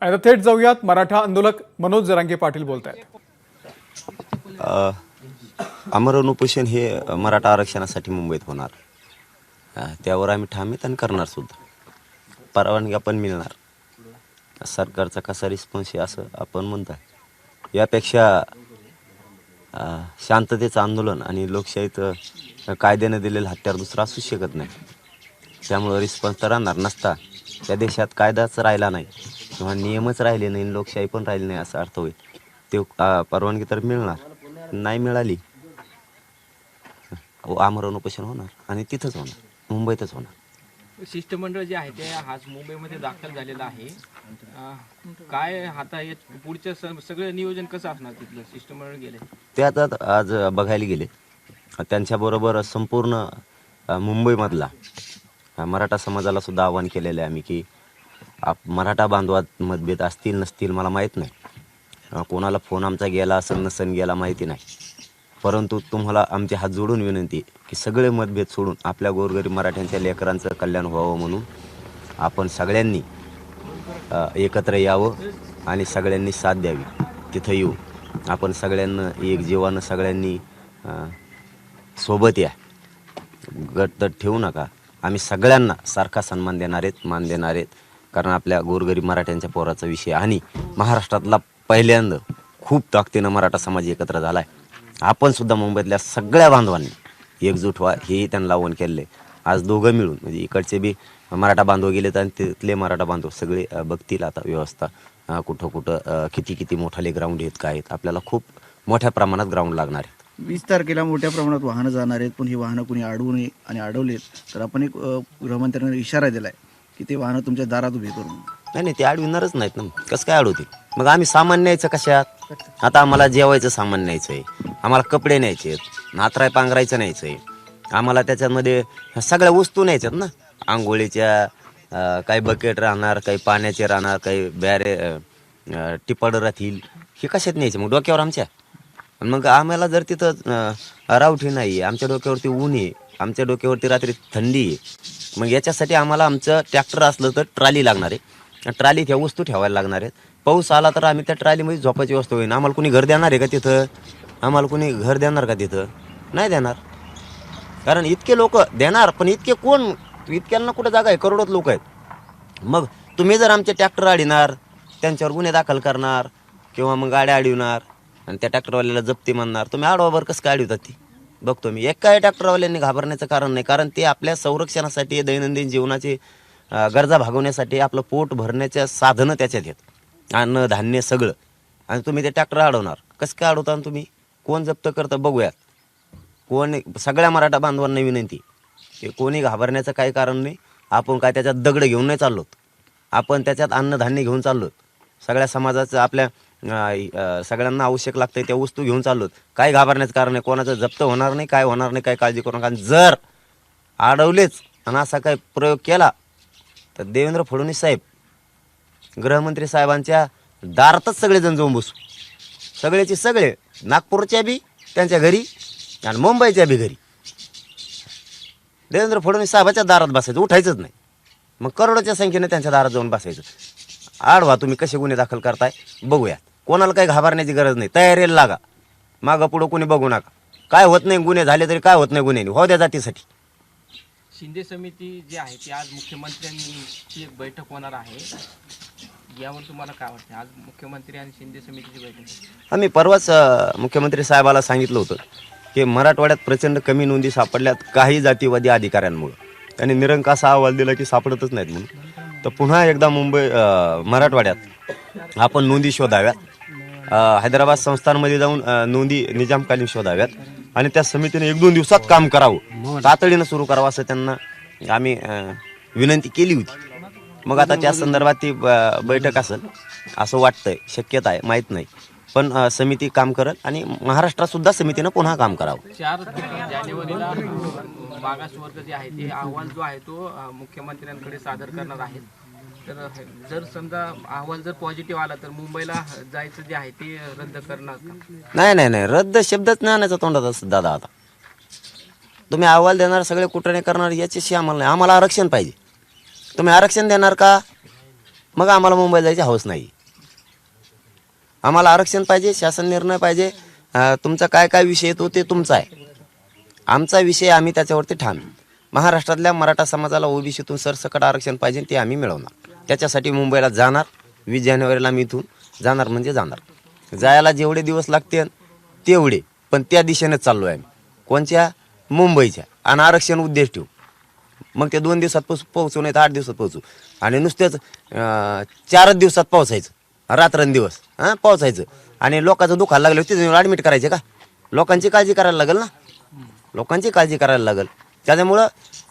आता थेट जाऊयात, मराठा आंदोलक मनोज जरांगे पाटील बोलतायत. आमरण उपोषण हे मराठा आरक्षणासाठी मुंबईत होणार. त्यावर आम्ही ठामीत आणि करणार सुद्धा. परवानगी आपण मिळणार. सरकारचा कसा रिस्पॉन्स आहे असं आपण म्हणतो. यापेक्षा शांततेचं आंदोलन आणि लोकशाहीत कायद्याने दिलेलं हत्यार दुसरं असू शकत नाही. त्यामुळं रिस्पॉन्स तर राहणार नसता. त्या देशात कायदाच राहिला नाही किंवा नियमच राहिले नाही, लोकशाही पण राहिली नाही असा अर्थ होईल. ते परवानगी तर मिळणार, नाही मिळाली आमरण उपोषण होणार आणि तिथंच होणार, मुंबईतच होणार. शिष्टमंडळ जे आहे ते आज मुंबईमध्ये दाखल झालेलं आहे. काय आता पुढचं सगळं नियोजन कसं असणार तिथलं? शिष्टमंडळ गेले ते आता आज बघायला गेले. त्यांच्याबरोबर संपूर्ण मुंबईमधला मराठा समाजाला सुद्धा आवाहन केलेलं आहे आम्ही की मराठा बांधवात मतभेद असतील नसतील मला माहीत नाही. कोणाला फोन आमचा गेला असेल नसेल गेला माहिती नाही. परंतु तुम्हाला आमचे हात जोडून विनंती की सगळे मतभेद सोडून आपल्या गोरगरीब मराठ्यांच्या लेकरांचं कल्याण व्हावं म्हणून आपण सगळ्यांनी एकत्र यावं आणि सगळ्यांनी साथ द्यावी. तिथं येऊ आपण सगळ्यांना एक जीवानं सगळ्यांनी सोबत या. गट तर ठेवू नका. आम्ही सगळ्यांना सारखा सन्मान देणार आहेत, मान देणार आहेत. कारण आपल्या गोरगरीब मराठ्यांच्या पोराचा विषय आणि महाराष्ट्रातला पहिल्यांदा खूप ताकदीनं मराठा समाज एकत्र झाला आहे. आपण सुद्धा मुंबईतल्या सगळ्या बांधवांनी एकजूट व्हा हेही त्यांना आव्हान केलं आहे. आज दोघं मिळून म्हणजे इकडचे बी मराठा बांधव गेलेत आणि तिथले मराठा बांधव सगळे बघतील आता व्यवस्था कुठं कुठं किती मोठाले ग्राउंड आहेत काय आहेत. आपल्याला खूप मोठ्या प्रमाणात ग्राउंड लागणार आहेत. 20 तारखेला मोठ्या प्रमाणात वाहनं जाणार आहेत, पण ही वाहनं कोणी अडवू नये आणि अडवलेत तर आपण एक गृहमंत्र्यांना इशारा दिलाय की ते वाहनं तुमच्या दारात उभी करून. नाही ते अडविणारच नाहीत ना. कसं काय अडवतील? मग आम्ही सामान न्यायचं कशात? आता आम्हाला जेवायचं सामान न्यायचं आहे, आम्हाला कपडे न्यायचे आहेत, नातराय पांघरायचं न्यायचं आहे, आम्हाला त्याच्यामध्ये सगळ्या वस्तू न्यायच्यात ना. आंघोळीच्या काही बकेट राहणार, काही पाण्याचे राहणार, काही टिपाडं राहतील. हे कशात न्यायचे मग डोक्यावर आमच्या? मग आम्हाला जर तिथं रावठी नाही, आमच्या डोक्यावरती ऊन आहे, आमच्या डोक्यावरती रात्री थंडी आहे, मग याच्यासाठी आम्हाला आमचं ट्रॅक्टर असलं तर ट्रॉली लागणार आहे. ट्रॉलीत ह्या वस्तू ठेवायला लागणार आहेत. पाऊस आला तर आम्ही त्या ट्रॉलीमध्ये झोपायची व्यवस्था होईल. आम्हाला कोणी घर देणार आहे का तिथं? आम्हाला कोणी घर देणार का तिथं? नाही देणार. कारण इतके लोक देणार, पण इतके कोण? इतक्यांना कुठं जागा आहे? करोडोत लोक आहेत. मग तुम्ही जर आमचे ट्रॅक्टर अडविणार, त्यांच्यावर गुन्हे दाखल करणार किंवा मग गाड्या अडविणार आणि त्या ट्रॅक्टरवाल्याला जप्ती म्हणणार, तुम्ही आडवावर कसं काय अडवतात ती? बघतो मी. एकाही ट्रॅक्टरवाल्यांनी घाबरण्याचं कारण नाही. कारण ते आपल्या संरक्षणासाठी, दैनंदिन जीवनाची गरजा भागवण्यासाठी, आपलं पोट भरण्याच्या साधनं त्याच्यात आहेत, अन्न धान्य सगळं. आणि तुम्ही ते ट्रॅक्टर अडवणार. कसं काय अडवता तुम्ही? कोण जप्त करतं बघूयात. कोण? सगळ्या मराठा बांधवांना विनंती, की कोणी घाबरण्याचं काही कारण नाही. आपण काय त्याच्यात दगड घेऊन नाही चाललोत, आपण त्याच्यात अन्नधान्य घेऊन चाललोत. सगळ्या समाजाचं आपल्या सगळ्यांना आवश्यक लागतंय त्या वस्तू घेऊन चाललोत. काय घाबरण्याचं कारण नाही. कोणाचं जप्त होणार नाही, काय होणार नाही, काय काळजी करू नका. आणि जर अडवलेच आणि असा काही प्रयोग केला तर देवेंद्र फडणवीस साहेब, गृहमंत्री साहेबांच्या दारातच सगळेजण जाऊन बसू. सगळेचे सगळे, नागपूरच्या बी त्यांच्या घरी आणि मुंबईच्या बी घरी. देवेंद्र फडणवीस साहेबाच्या दारात बसायचं, उठायचंच नाही. मग करोडोच्या संख्येने त्यांच्या दारात जाऊन बसायचं. आडवा तुम्ही कसे गुन्हे दाखल करताय बघूया. कोणाला काही घाबरण्याची गरज नाही. तयारीला लागा. मागं पुढं कोणी बघू नका. काय होत नाही, गुन्हे झाले तरी काय होत नाही. गुन्हे हो द्या जातीसाठी. शिंदे समिती जी आहे ती आज मुख्यमंत्र्यांची एक बैठक होणार आहे. यावर तुम्हाला काय वाटतं? आज मुख्यमंत्री आणि शिंदे समितीची बैठक. आम्ही परवाच मुख्यमंत्री साहेबाला सांगितलं होतं की मराठवाड्यात प्रचंड कमी नोंदी सापडल्यात काही जातीवादी अधिकाऱ्यांमुळं. त्यांनी निरंकास अहवाल दिला की सापडतच नाहीत म्हणून. तर पुन्हा एकदा मराठवाड्यात आपण नोंदी शोधाव्यात. हैदराबाद संस्थांमध्ये जाऊन नोंदी निजामकालीन शोधाव्यात आणि त्या समितीने 1-2 दिवसात काम करावं, तातडीनं सुरू करावं असं त्यांना आम्ही विनंती केली होती. मग आता त्या संदर्भात ती बैठक असेल असं वाटतंय. शक्यता आहे, माहीत नाही. पण समिती काम करेल आणि महाराष्ट्रात सुद्धा समितीनं पुन्हा काम करावं. 4 जानेवारीला मागासवर्ग जे आहे ते अहवाल जो आहे तो मुख्यमंत्र्यांकडे सादर करणार आहेत. तर जर समजा अहवाल जर पॉझिटिव्ह आला तर मुंबईला जायचं जे आहे ते रद्द करणार का? नाही रद्द शब्दच नाही आणायचा तोंडात दादा. आता तुम्ही अहवाल देणार, सगळे कुठे करणार याच्याशी आम्हाला नाही. आम्हाला आरक्षण पाहिजे. तुम्ही आरक्षण देणार का? मग आम्हाला मुंबईला जायची हौस नाही. आम्हाला आरक्षण पाहिजे, शासन निर्णय पाहिजे. तुमचा काय काय विषय येतो ते तुमचा आहे, आमचा विषय आम्ही त्याच्यावरती ठाम. महाराष्ट्रातल्या मराठा समाजाला ओबीसीतून सरसकट आरक्षण पाहिजे, ते आम्ही मिळवणार. त्याच्यासाठी मुंबईला जाणार. 20 जानेवारीला मी इथून जाणार म्हणजे जाणार. जायला जेवढे दिवस लागतील तेवढे, पण त्या दिशेनेच चाललो आहे आम्ही. कोणत्या? मुंबईच्या. आणि आरक्षण उद्देश ठेवू. मग ते 2 दिवसात पोहोचू, नाही तर 8 दिवसात पोहोचू. आणि नुसतेच 4 दिवसात पोहोचायचं, रात्रंदिवस पोहोचायचं. आणि लोकांचं दुखायला लागलं तिथे ॲडमिट करायचे का? लोकांची काळजी करायला लागेल ना, लोकांची काळजी करायला लागेल. त्याच्यामुळं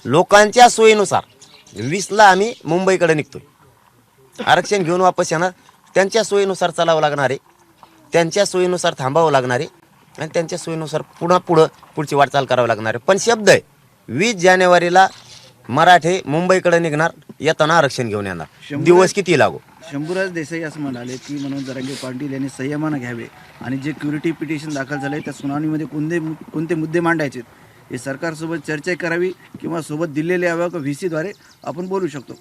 लोकांच्या सोयीनुसार 20ला आम्ही मुंबईकडे निघतोय. आरक्षण घेऊन वापस येणार. त्यांच्या सोयीनुसार चालावं लागणार आहे, त्यांच्या सोयीनुसार थांबावं लागणार आहे, आणि त्यांच्या सोयीनुसार पुढची वाटचाल करावी लागणार आहे. पण शब्द आहे, 20 जानेवारीला मराठे मुंबईकडे निघणार, येताना आरक्षण घेऊन येणार. दिवस किती लागो. शंभूराज देसाई असं म्हणाले की मनोज जरांगे पाटील यांनी संयमानं घ्यावे आणि जे क्युरिटी पिटिशन दाखल झाले त्या सुनावणीमध्ये कोणते मुद्दे मांडायचे हे सरकारसोबत चर्चा करावी, किंवा सोबत दिलेले हवं का VC द्वारे आपण बोलू शकतो.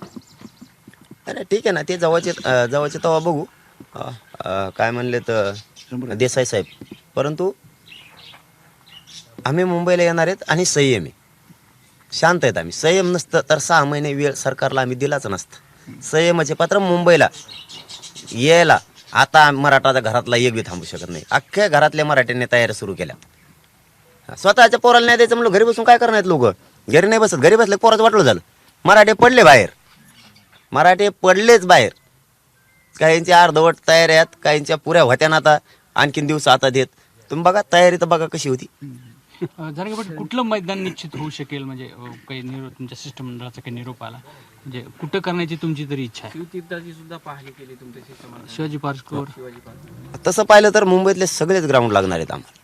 अरे ठीक आहे ना, ते जवळचे तेव्हा बघू. काय म्हणले तर देसाई साहेब, परंतु आम्ही मुंबईला येणार आहेत आणि संयम आहे, शांत आहेत आम्ही. संयम नसतं तर 6 महिने वेळ सरकारला आम्ही दिलाच नसतं. संयमाचे पात्र मुंबईला यायला आता मराठाच्या घरातला एक बी थांबू शकत नाही. अख्ख्या घरातल्या मराठ्यांनी तयारी सुरू केल्या. स्वतःच्या पोराला नाही द्यायचं म्हणलं, घरी बसून काय करणार लोक? घरी नाही बसत, घरी बसले पोराचं वाटलं झालं. मराठे पडले बाहेर, मराठे पडलेच बाहेर. काहींची अर्धवट तयारी आहेत, काहींच्या पुऱ्या होत्या ना. आता आणखीन दिवस आता देत. तुम्ही बघा तयारी तर बघा कशी होती. जरांगे पाटील, कुठलं मैदान निश्चित होऊ शकेल? म्हणजे काही तुमच्या शिष्टमंडळाचा काही निरोप आला, म्हणजे कुठं करण्याची तुमची तरी इच्छा आहे? शिवतीर्थाची सुद्धा पाहणी केली तुमच्या शिष्टमंडळाने. शिवाजी पार्कवर. शिवाजी पार्क. तसं पाहिलं तर मुंबईतले सगळेच ग्राउंड लागणार आहेत आम्हाला,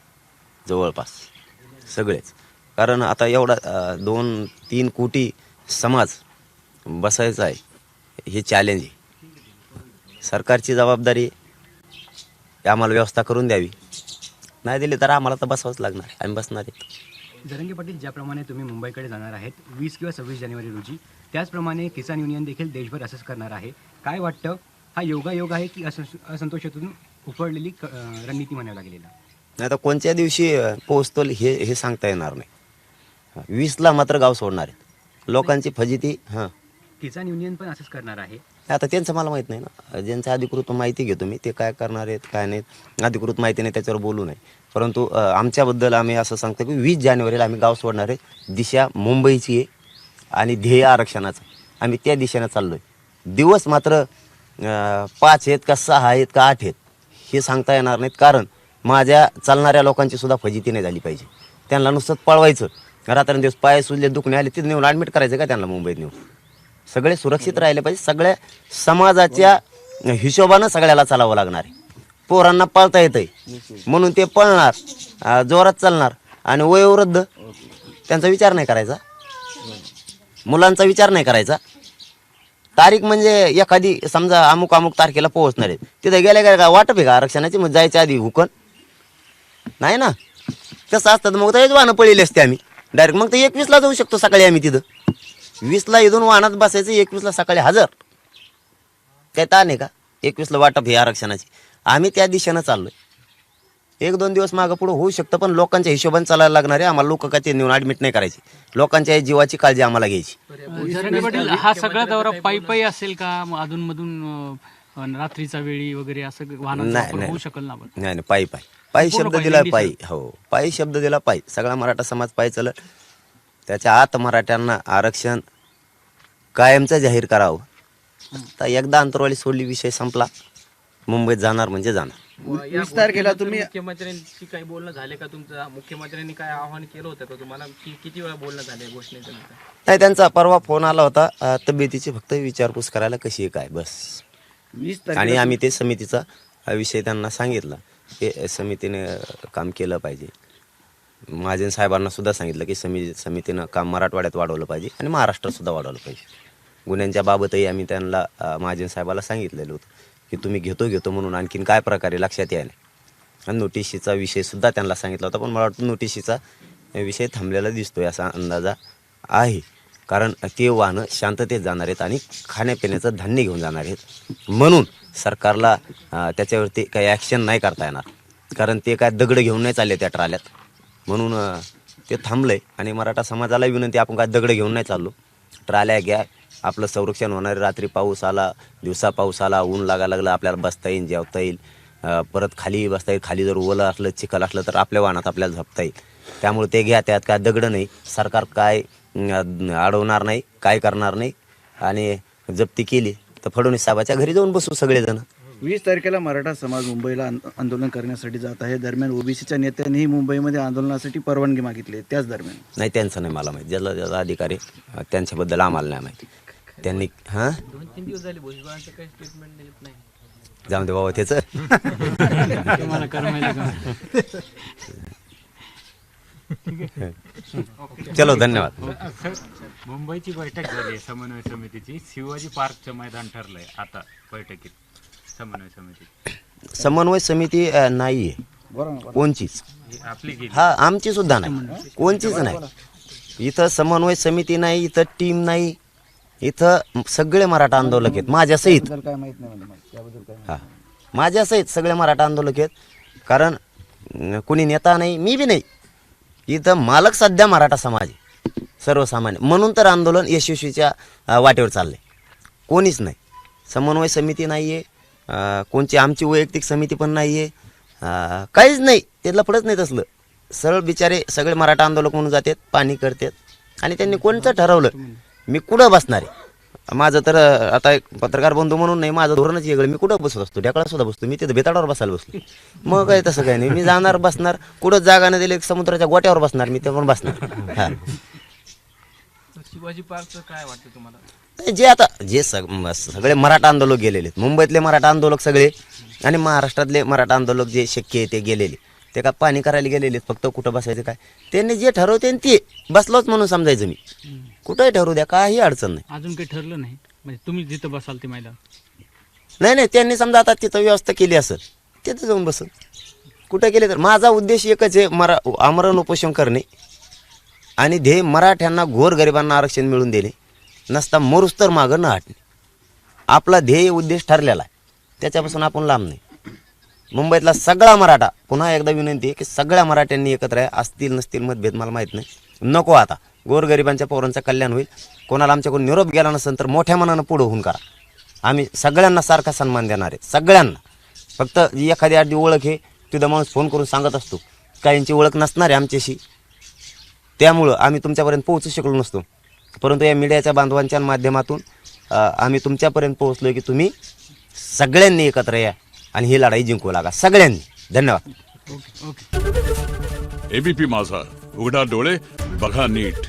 जवळपास सगळेच. कारण आता एवढा 2-3 कोटी समाज बसायचा आहे, हे चॅलेंज आहे. सरकारची जबाबदारी आम्हाला व्यवस्था करून द्यावी. नाही दिली तर आम्हाला तर बसावंच लागणार, आम्ही बसणार आहे. जरांगे पाटील, ज्याप्रमाणे तुम्ही मुंबईकडे जाणार आहेत 20 किंवा 26 जानेवारी रोजी, त्याचप्रमाणे किसान युनियन देखील देशभर असंच करणार आहे. काय वाटतं, हा योगायोग आहे की असंतोषातून उपडलेली रणनीती म्हणावं लागलेला? नाही तर कोणत्या दिवशी पोहोचतो हे सांगता येणार नाही. 20ला मात्र गाव सोडणार आहेत. लोकांची फजिती. किसान युनियन पण असंच करणार आहे. आता त्यांचं मला माहीत नाही ना, ज्यांचं अधिकृत माहिती घेतो मी, ते काय करणार आहेत काय नाही. अधिकृत माहिती नाही त्याच्यावर बोलू नये. परंतु आमच्याबद्दल आम्ही असं सांगतो की 20 जानेवारीला आम्ही गाव सोडणार आहे. दिशा मुंबईची आहे आणि ध्येय आरक्षणाचं. आम्ही त्या दिशेनं चाललो आहे. दिवस मात्र 5 आहेत का 6 आहेत का 8 आहेत हे सांगता येणार नाहीत. कारण माझ्या चालणाऱ्या लोकांची सुद्धा फजिती नाही झाली पाहिजे. त्यांना नुसतं पळवायचं, रात्रंदिवस पाय सुजले दुखणे आले तिथे नेऊन ॲडमिट करायचं का त्यांना मुंबईत नेऊन? सगळे सुरक्षित राहिले पाहिजे. सगळ्या समाजाच्या हिशोबानं सगळ्याला चालावं लागणार आहे. पोरांना पळता येतंय म्हणून ते पळणार, जोरात चालणार. आणि वयोवृद्ध त्यांचा विचार नाही करायचा, मुलांचा विचार नाही करायचा. तारीख म्हणजे एखादी समजा अमुक तारखेला पोहोचणार आहे, तिथे गेल्या का वाटप आहे का आरक्षणाची? मग जायच्या आधी हुकन नाही ना. तसं असतं तर मग तर वाहनं पळले असते आम्ही डायरेक्ट. मग तर 21ला जाऊ शकतो सकाळी आम्ही तिथं. 20ला इथून वाहनात बसायचं, 21ला सकाळी हजर. काय ताण आहे का? 21ला वाटप हे आरक्षणाची. आम्ही त्या दिशेनं चाललोय. 1-2 दिवस मागं पुढं होऊ शकतं, पण लोकांच्या हिशोबाने चालायला लागणार आहे आम्हाला. लोक काय ते नेऊन ॲडमिट नाही करायची, लोकांच्या जीवाची काळजी आम्हाला घ्यायची. जरांगे पाटील, हा सगळा दौरा पायी असेल का? अधूनमधून रात्रीचा वेळी वगैरे असं वाहनाचा वापर होऊ शकेल ना? नाही पायी शब्द दिला पायी. हो, पायी शब्द दिला पायी. सगळा मराठा समाज पायी चालत. त्याच्या आत मराठ्यांना आरक्षण कायमचं जाहीर करावं. आता एकदा अंतरवाली सोडली, विषय संपला. मुंबईत जाणार म्हणजे जाणार. विस्तार केला तुम्ही. मुख्यमंत्र्यांशी काही बोलणं झाले का तुमचं? मुख्यमंत्र्यांनी काय आवाहन केलं होतं का तुम्हाला? किती वेळा बोलणं झालंय घोषणेचं? नाही, त्यांचा परवा फोन आला होता, तब्येतीची फक्त विचारपूस करायला कशी आहे काय, बस. 20 आणि आम्ही ते समितीचा विषय त्यांना सांगितला की समितीने काम केलं पाहिजे. महाजन साहेबांना सुद्धा सांगितलं की समितीनं काम मराठवाड्यात वाढवलं पाहिजे आणि महाराष्ट्रात सुद्धा वाढवलं पाहिजे. गुन्ह्यांच्या बाबतही आम्ही त्यांना महाजन साहेबाला सांगितलेलं होतं की तुम्ही घेतो म्हणून आणखीन काय प्रकारे लक्षात यायला. आणि नोटिशीचा विषय सुद्धा त्यांना सांगितला होता, पण मला वाटतं नोटिशीचा विषय थांबलेला दिसतोय असा अंदाजा आहे. कारण ते वाहनं शांततेत जाणार आहेत आणि खाण्यापिण्याचं धान्य घेऊन जाणार आहेत. म्हणून सरकारला त्याच्यावरती काही ॲक्शन नाही करता येणार, कारण ते काय दगड घेऊन नाही चालले त्या ट्राल्यात. म्हणून ते थांबलंय. आणि मराठा समाजाला विनंती, आपण काय दगड घेऊन नाही चाललो. ट्राल्या घ्या, आपलं संरक्षण होणार. रात्री पाऊस आला, दिवसा पाऊस आला, ऊन लागायला लागलं, आपल्याला बसता येईल, जेवता येईल, परत खाली बसता येईल. खाली जर ओलं असलं, चिखल असलं तर आपल्या वाहनात आपल्याला झोपता येईल. त्यामुळे ते घ्या, त्यात काय दगड नाही. सरकार काय अडवणार नाही, काय करणार नाही. आणि जप्ती केली तर फडणवीस साहेबाच्या घरी जाऊन बसू सगळेजण. 20 तारखेला मराठा समाज मुंबईला आंदोलन करण्यासाठी जात आहे. दरम्यान ओबीसीच्या नेत्यांनीही मुंबईमध्ये आंदोलनासाठी परवानगी मागितली आहे. त्याच दरम्यान नाही, त्यांचं नाही मला माहिती. ज्याला ज्याला अधिकारी त्यांच्याबद्दल आम्हाला नाही माहिती. त्यांनी 2-3 दिवस झाले भुजबळांचं काही स्टेटमेंट देत नाही. जाऊन दे बाबा त्याचं. तुम्हाला करमायला का? चलो, धन्यवाद. सर, मुंबईची बैठक झाली आहे समन्वय समितीची. शिवाजी पार्कचं मैदान ठरलंय आता बैठकीत समन्वय समिती. समन्वय समिती नाही आहे कोणचीच. आपली गेली. हा, आमची सुद्धा नाही, कोणचीच नाही. इथं समन्वय समिती नाही, इथं टीम नाही. इथं सगळे मराठा आंदोलक आहेत माझ्यासहित. काय माहित नाही म्हणजे त्याबद्दल काय. हा, माझ्यासहित सगळे मराठा आंदोलक आहेत. कारण कोणी नेता नाही, मी बी नाही. इथं मालक सध्या मराठा समाज आहे, सर्वसामान्य. म्हणून तर आंदोलन यशस्वीच्या वाटेवर चाललंय. कोणीच नाही. समन्वय समिती नाही आहे, कोणची आमची वैयक्तिक समिती पण नाही आहे, काहीच नाही. ते लफडच नाही तसलं. सरळ बिचारे सगळे मराठा आंदोलक म्हणून जातात, पाणी करतात. आणि त्यांनी कोणतं ठरवलं मी कुठं बसणार आहे. माझं तर आता एक पत्रकार बंधू म्हणून नाही, माझं धोरणच वेगळं. मी कुठं बसत असतो, ढेकळा सुद्धा बसतो. मी तिथं बेताडावर बसायला बसलो. मग काय तसं काही नाही. मी जाणार, बसणार. कुठं जागा नाही दिली, समुद्राच्या गोट्यावर बसणार मी, ते पण बसणार. हां, शिवाजी पार्कचं काय वाटतं तुम्हाला? जे आता जे सगळे मराठा आंदोलक गेलेले आहेत, मुंबईतले मराठा आंदोलक सगळे आणि महाराष्ट्रातले मराठा आंदोलक जे शक्य आहे ते गेलेले. ते का पाणी करायला गेलेले, फक्त कुठं बसायचं काय त्यांनी जे ठरवते ते बसलोच म्हणून समजायचं. मी कुठंही ठरवू द्या, काही अडचण नाही. अजून काही ठरलं नाही म्हणजे तुम्ही जिथं बसाल ते मैदान? नाही, त्यांनी समजा आता तिथं व्यवस्था केली असेल, तिथं जाऊन बसल. कुठं गेले तर माझा उद्देश एकच आहे, आमरण उपोषण करणे आणि ध्येय मराठ्यांना, गोरगरिबांना आरक्षण मिळवून देणे. नसता मरुस तर मागं न हटणे. आपला ध्येय उद्देश ठरलेला आहे, त्याच्यापासून आपण लांब नाही. मुंबईतला सगळा मराठा, पुन्हा एकदा विनंती आहे की सगळ्या मराठ्यांनी एकत्र आहे. असतील नसतील मतभेद मला माहीत नाही, नको. आता गोरगरिबांच्या पोरांचं कल्याण होईल. कोणाला आमच्याकडून निरोप गेला नसेल तर मोठ्या मनानं पुढं होऊन करा. आम्ही सगळ्यांना सारखा सन्मान देणार आहे, सगळ्यांना. फक्त एखादी आधी ओळख आहे, तिथं माणूस फोन करून सांगत असतो, काहींची ओळख नसणार आहे आमच्याशी, त्यामुळं आम्ही तुमच्यापर्यंत पोहोचू शकलो नसतो. परंतु या मीडियाच्या बांधवांच्या माध्यमातून आम्ही तुमच्यापर्यंत पोहोचलो की तुम्ही सगळ्यांनी एकत्र या आणि ही लढाई जिंकू लागा, सगळ्यांनी. धन्यवाद. एबीपी माझा, उघडा डोळे बघा नीट.